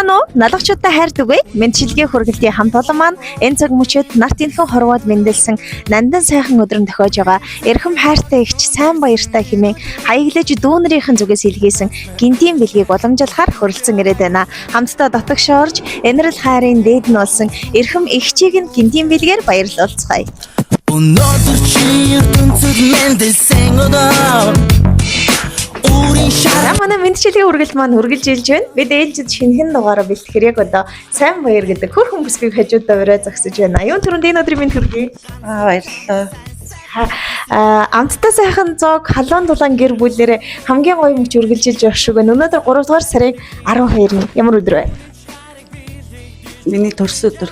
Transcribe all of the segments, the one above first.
үү? Налагчуудаа хайрдаг вэ? Мэдчилгээ хүргэлтийн хамт олон маань энэ цаг мөчид нарт инхэн хорвоод мэндэлсэн нандан сайхан өдрөнд тохиож байгаа. Эрхэм хайртай ихч сайн баяртай хэмээн хаяглаж дүүнэрийнхэн зүгээс илгээсэн гинтийн бэлгийг уламжлахаар хөрөлцөн ирээд байна. Хамтдаа дотогшоо орж энэрл хайрын дээд нь болсон эрхэм ихчийг нь гинтийн бэлгээр баярлуулцгаая. Өнөөдөр чи ертөнцөд мэндэлсэн өдөр Манай мэдчилгээ үргэлж маань үргэлж илж байна. Бид ээлжид шинэхэн дугаараа бэлтгэр яг одоо сайн баяр гэдэг хөрхөн бүсгийг хажуудаа өрөө зогсож байна. Юун түрүүнд энэ өдрийн мэнд хүргэе. Баярлалаа. Амттай сайхан зоог халуун дулаан гэр бүлээрээ хамгийн гоё мөч үргэлжилж явах шиг байна. Өнөөдөр 3 дугаар сарын 12 нь ямар өдөр вэ? Миний төрсөн өдөр.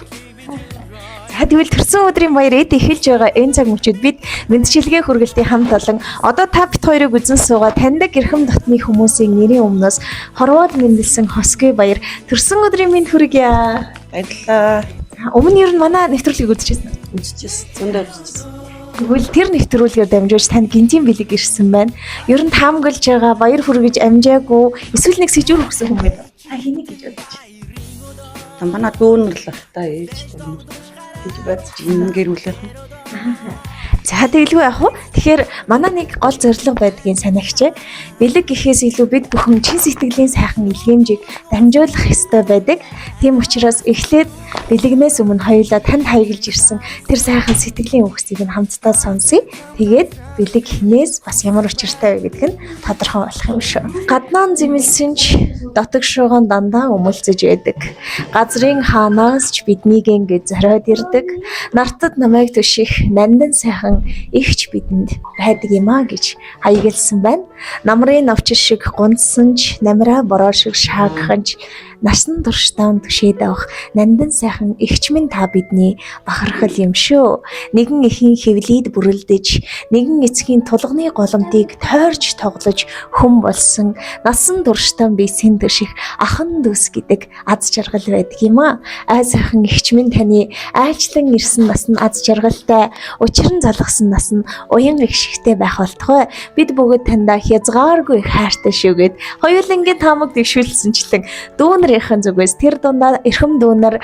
Тэгвэл төрсөн өдрийн баяр эд эхэлж байгаа энэ цаг мөчид бид мэдчилгээ хүргэлтийн хамт олон одоо та бит хоёрыг үзэн суугаа таньдаг эрхэм дотны хүмүүсийн нэрийн өмнөөс хорвоод мэндэлсэн хосгүй баяр төрсөн өдрийн мэнд хүргье. Баярлалаа. Өмнө нь манай нэвтрүүлгийг үзчихсэн. Үзчихсэн. Зөндөө үзчихсэн. Тэгвэл тэр нэвтрүүлгээр дамжуулж танд гинтийн бэлэг ирсэн байна. Ер нь таамаглаж байгаа баяр хүргэж амжаагүй эсвэл нэг сэжүүр өгсөн хүн байна. Та хэнийг гэж бодож байна? Манай дүүнэр л ах та ээжтэй юм. Гэж бодож юм гэрүүлэх. За тэгэлгүй яах вэ? Тэгэхээр манай нэг гол зорилго байдгийн санагч. Бэлэг гэхээс илүү бид бүхэн чин сэтгэлийн сайхан илгээмжийг дамжуулах ёстой байдаг. Тийм учраас эхлээд бэлэгнээс өмнө хоёулаа танд хаяглаж ирсэн тэр сайхан сэтгэлийн үгсийг нь хамтдаа сонсъё. Тэгээд бэлэг хинээс бас ямар учиртай вэ гэдг нь тодорхой болох юм шүү. Гаднаа зэмлсэн ч дотог шууган дандаа өмөлцөж байдаг. Газрын хаанаас ч биднийг ингэж зориод ирдэг. Нартад намайг төших нандан сайхан ихч бидэнд байдаг юм а гэж хаягалсан байна. Намрын навчир шиг гундсан ч намраа бороо шиг шаагаханч насан туршдаа төшөөд авах нандан сайхан ихч минь та бидний бахархал юм шүү. Нэгэн эхийн хэвлийд бүрэлдэж, нэгэн эцгийн тулганы голомтыг тойрч тоглож хүм болсон насан туршдаа би сэн төших ахан дүүс гэдэг аз жаргал байдаг юм а. Ай сайхан ихч минь таны айлчлан ирсэн нас нь аз жаргалтай, учран залгасан нас нь уян их шигтэй байх болтугай. Бид бүгд тандаа хязгааргүй хайртай шүүгээд хоёулангийн таамаг дэвшүүлсэнчлэн дүүнэрийнхэн зүгээс тэр дундаа эрхэм дүүнэр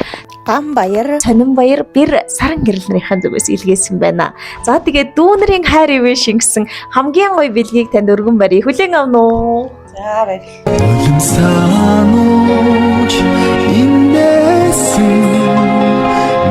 гам баяр, сонин баяр, бэр саран гэрлэрийнхэн зүгээс илгээсэн байна. За тэгээд дүүнэрийн хайр ивэ шингэсэн хамгийн гоё бэлгийг танд өргөн барья. Хүлээн авна уу? За баярлалаа. Улимсанууч инээсэн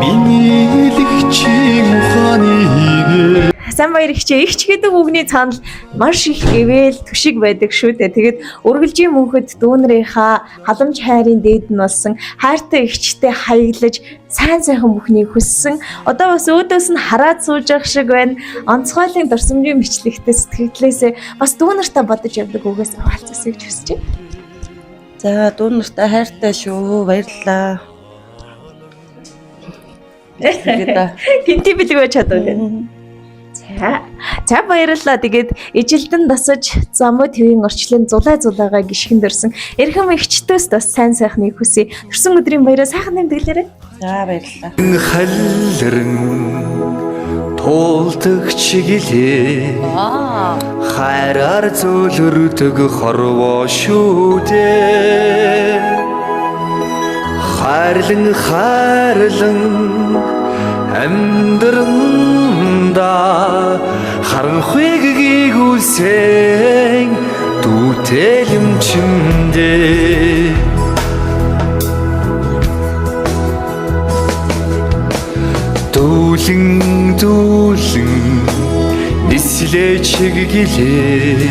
миний лэгчийн ухааныг Сайн баяр ихчээ. Ихч гэдэг үгний цаана маш их эвэл түшиг байдаг шүү дээ. Тэгээд үргэлжийн мөнхөд дүүнэрийнхаа халамж хайрын дээд нь болсон хайртай ихчтэй хаяглаж сайн сайхан бүхнийг хүссэн. Одоо бас өөдөөс нь хараад сууж явах шиг байна. Онцгойлын дурсамжийн бичлэгтэй сэтгэлээсээ бас дүүнэртээ бодож явдаг үгээс хаалцасыг хүсэж байна. За дүүнэртээ хайртай шүү. Баярлалаа. Гинти бэлэг байж чадвал. За баярлалаа. Тэгээд ижилдэн дасаж замуу твийн орчлын зулаагаа гიშгэн дөрсөн эрхэм ихчдөөс бас сайн сайхныг хүсье. Төрсөн өдрийн баяраа сайхан тэмдэглээрэй. За баярлалаа. халлэрэн туулдаг чиглээ хайраар зөөлөрдөг хорвоо шүү дээ. Хайрлан амьдранда харанхуйг гүйгүүлсэн дүүтэй юм чимдээ. Дүүлэн нислээ чиглээ